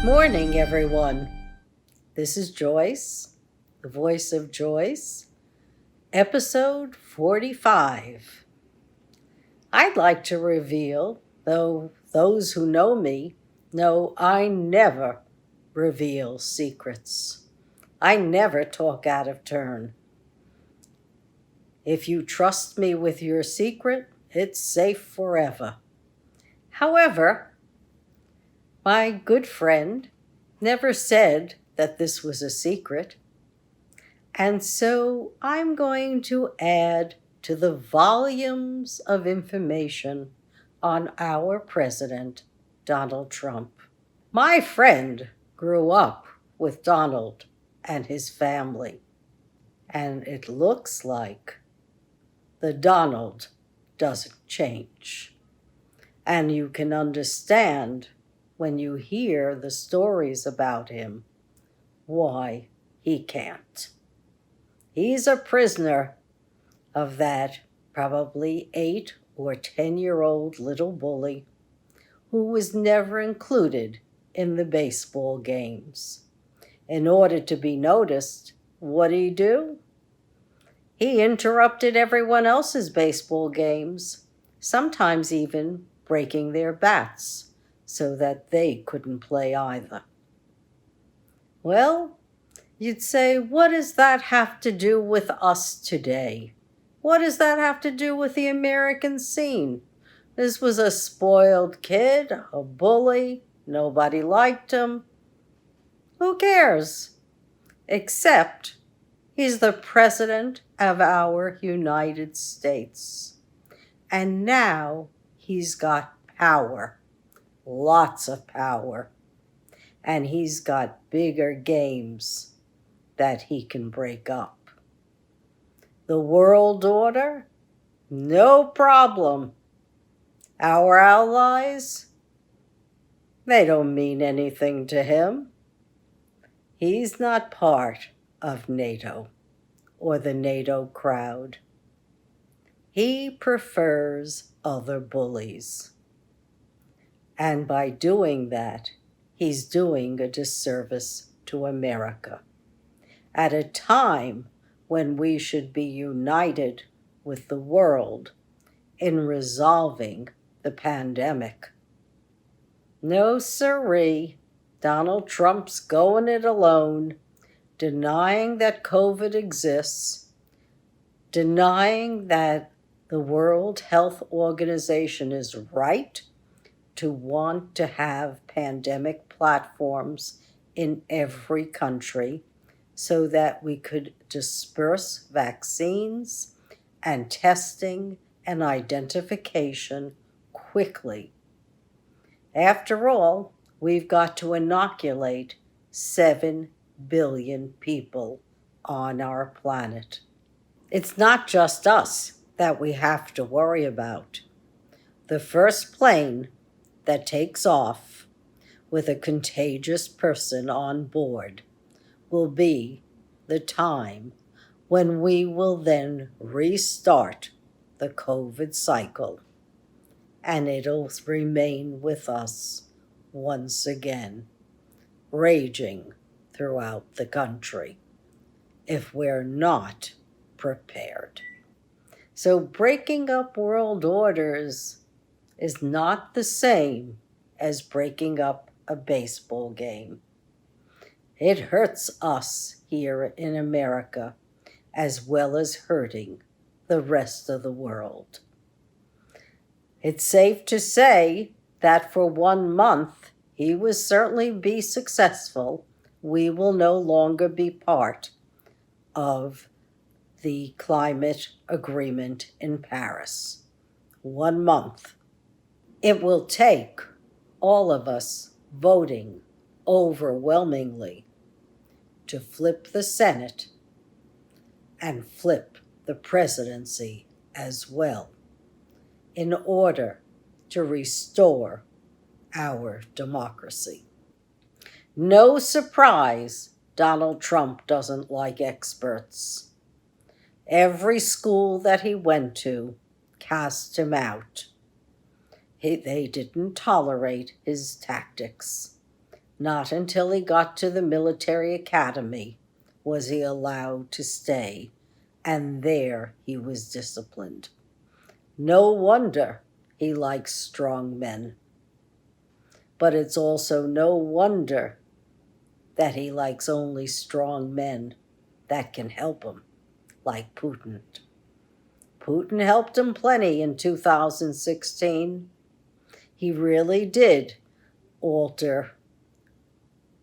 Morning, everyone. This is Joyce, the voice of Joyce, episode 45. I'd like to reveal, though those who know me know I never reveal secrets. I never talk out of turn. If you trust me with your secret, it's safe forever. However, my good friend never said that this was a secret, and so I'm going to add to the volumes of information on our president, Donald Trump. My friend grew up with Donald and his family, and it looks like the Donald doesn't change. And you can understand when you hear the stories about him why he can't. He's a prisoner of that probably 8 or 10-year-old little bully who was never included in the baseball games. In order to be noticed, what'd he do? He interrupted everyone else's baseball games, sometimes even breaking their bats so that they couldn't play either. Well, you'd say, what does that have to do with us today? What does that have to do with the American scene? This was a spoiled kid, a bully, nobody liked him. Who cares? Except he's the president of our United States. And now he's got power. Lots of power. And he's got bigger games that he can break up. The world order? No problem. Our allies? They don't mean anything to him. He's not part of NATO or the NATO crowd. He prefers other bullies. And by doing that, he's doing a disservice to America at a time when we should be united with the world in resolving the pandemic. No siree, Donald Trump's going it alone, denying that COVID exists, denying that the World Health Organization is right to want to have pandemic platforms in every country so that we could disperse vaccines and testing and identification quickly. After all, we've got to inoculate 7 billion people on our planet. It's not just us that we have to worry about. The first plane that takes off with a contagious person on board will be the time when we will then restart the COVID cycle, and it'll remain with us once again, raging throughout the country if we're not prepared. So breaking up world orders is not the same as breaking up a baseball game. It hurts us here in America as well as hurting the rest of the world. It's safe to say that for 1 month, he will certainly be successful. We will no longer be part of the climate agreement in Paris. 1 month. It will take all of us voting overwhelmingly to flip the Senate and flip the presidency as well in order to restore our democracy. No surprise Donald Trump doesn't like experts. Every school that he went to cast him out. They didn't tolerate his tactics. Not until he got to the military academy was he allowed to stay, and there he was disciplined. No wonder he likes strong men. But it's also no wonder that he likes only strong men that can help him, like Putin. Putin helped him plenty in 2016. He really did alter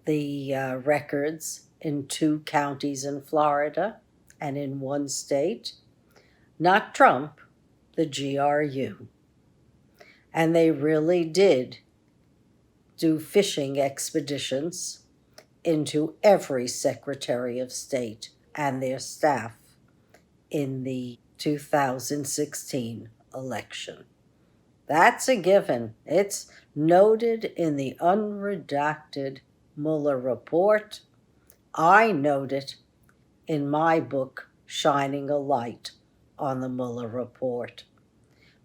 the records in 2 counties in Florida and in 1 state. Not Trump, the GRU. And they really did do fishing expeditions into every Secretary of State and their staff in the 2016 election. That's a given. It's noted in the unredacted Mueller report. I note it in my book, Shining a Light on the Mueller report,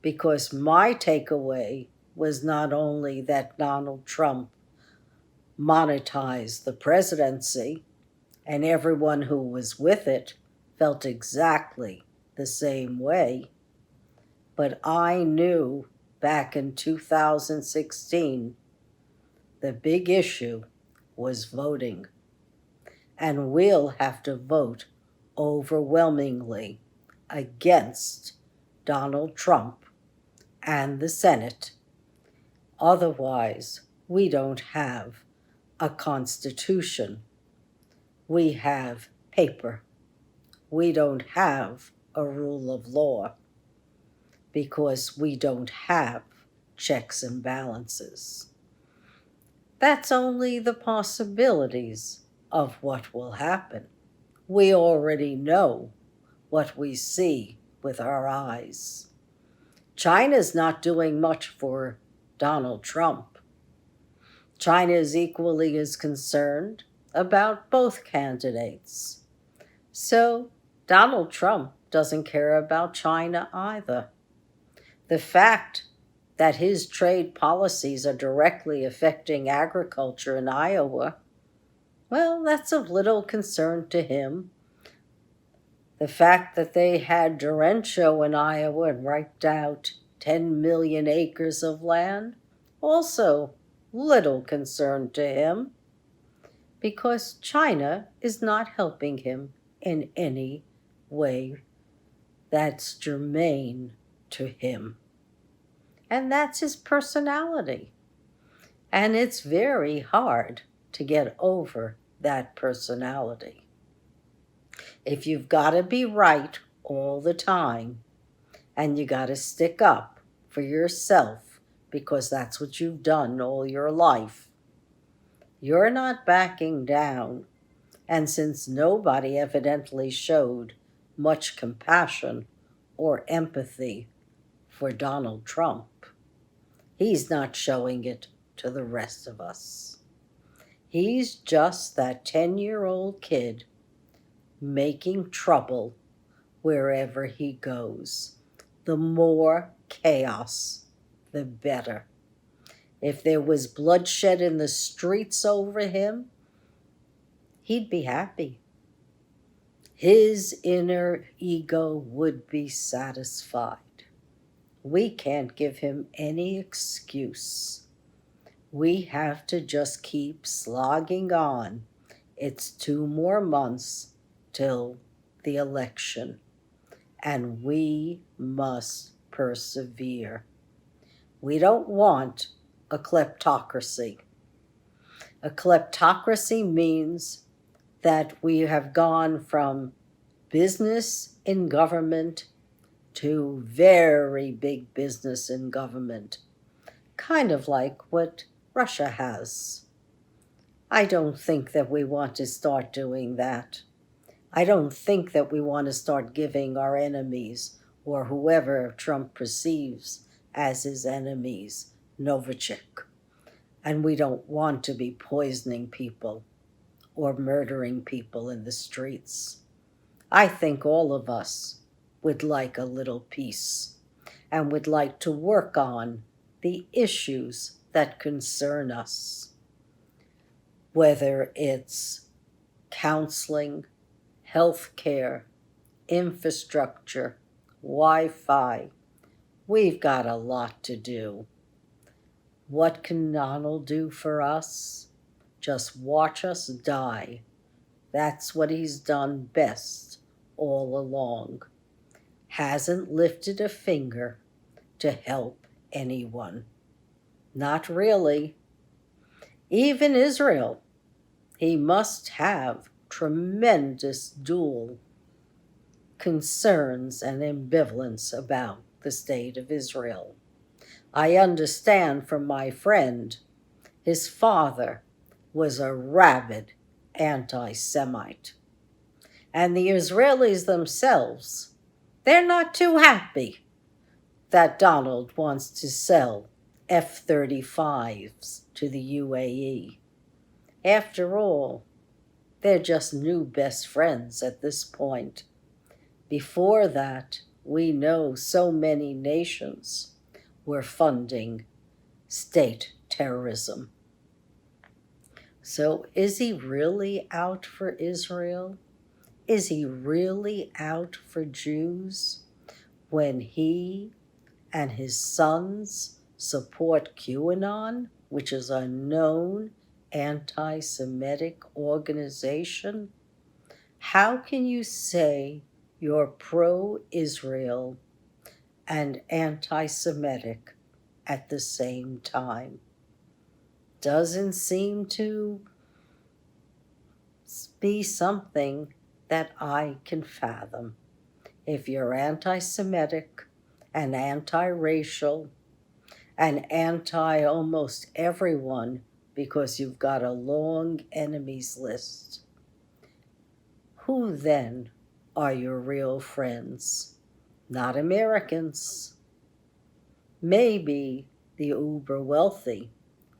because my takeaway was not only that Donald Trump monetized the presidency, and everyone who was with it felt exactly the same way, but I knew back in 2016 the big issue was voting, and we'll have to vote overwhelmingly against Donald Trump and the Senate. Otherwise, we don't have a constitution. We have paper. We don't have a rule of law because we don't have checks and balances. That's only the possibilities of what will happen. We already know what we see with our eyes. China's not doing much for Donald Trump. China is equally as concerned about both candidates. So Donald Trump doesn't care about China either. The fact that his trade policies are directly affecting agriculture in Iowa, well, that's of little concern to him. The fact that they had derecho in Iowa and wiped out 10 million acres of land, also little concern to him, because China is not helping him in any way that's germane to him. And that's his personality. And it's very hard to get over that personality. If you've got to be right all the time, and you got to stick up for yourself because that's what you've done all your life, you're not backing down. And since nobody evidently showed much compassion or empathy for Donald Trump, he's not showing it to the rest of us. He's just that 10-year-old kid making trouble wherever he goes. The more chaos, the better. If there was bloodshed in the streets over him, he'd be happy. His inner ego would be satisfied. We can't give him any excuse. We have to just keep slogging on. It's 2 more months till the election, and we must persevere. We don't want a kleptocracy. A kleptocracy means that we have gone from business in government to very big business in government, kind of like what Russia has. I don't think that we want to start doing that. I don't think that we want to start giving our enemies, or whoever Trump perceives as his enemies, Novichok. And we don't want to be poisoning people or murdering people in the streets. I think all of us would like a little peace and would like to work on the issues that concern us. whether it's counseling, healthcare, infrastructure, Wi-Fi. We've got a lot to do. What can Donald do for us? Just watch us die. That's what he's done best all along. Hasn't lifted a finger to help anyone. Not really. Even Israel. He must have tremendous dual concerns and ambivalence about the state of Israel. I understand from my friend, his father was a rabid anti-Semite. And the Israelis themselves, they're not too happy that Donald wants to sell F-35s to the UAE. After all, they're just new best friends at this point. Before that, we know so many nations were funding state terrorism. So is he really out for Israel? Is he really out for Jews when he and his sons support QANON, which is a known anti-Semitic organization? How can you say you're pro-Israel and anti-Semitic at the same time? Doesn't seem to be something that I can fathom. If you're anti-Semitic and anti-racial and anti-almost everyone because you've got a long enemies list, who then are your real friends? Not Americans. Maybe the uber wealthy,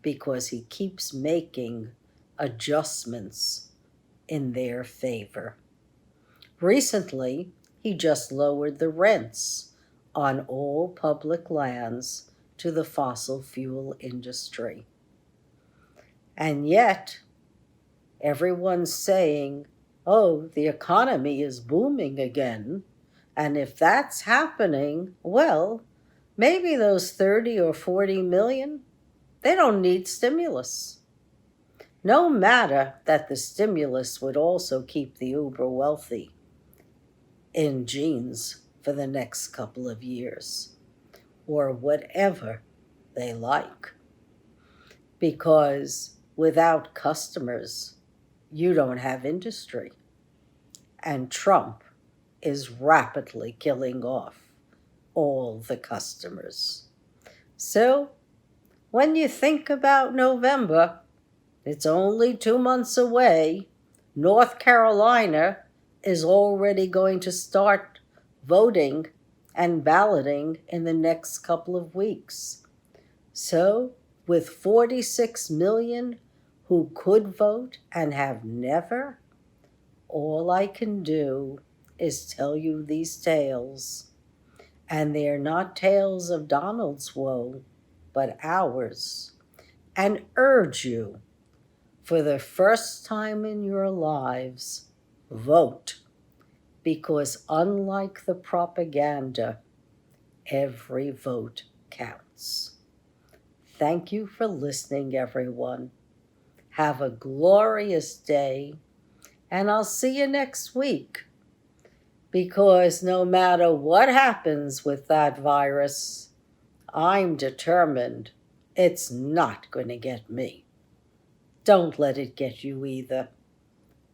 because he keeps making adjustments in their favor. Recently, he just lowered the rents on all public lands to the fossil fuel industry. And yet, everyone's saying, oh, the economy is booming again. And if that's happening, well, maybe those 30 or 40 million, they don't need stimulus. No matter that the stimulus would also keep the uber wealthy in jeans for the next couple of years, or whatever they like. Because without customers, you don't have industry. And Trump is rapidly killing off all the customers. So when you think about November, it's only 2 months away. North Carolina is already going to start voting and balloting in the next couple of weeks. So with 46 million who could vote and have never, all I can do is tell you these tales. And they're not tales of Donald's woe, but ours. And urge you, for the first time in your lives, vote. Because unlike the propaganda, every vote counts. Thank you for listening, everyone. Have a glorious day, and I'll see you next week. Because no matter what happens with that virus, I'm determined it's not going to get me. Don't let it get you either.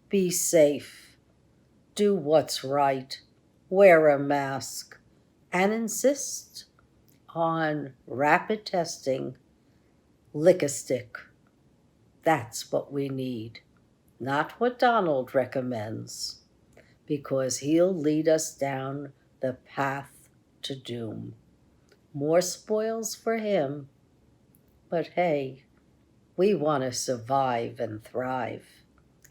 Be safe. Do what's right. Wear a mask. And insist on rapid testing. Lick a stick. That's what we need. Not what Donald recommends. Because he'll lead us down the path to doom. More spoils for him. But hey, we want to survive and thrive,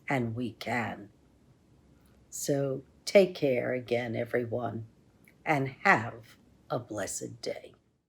and we can. So take care again, everyone, and have a blessed day.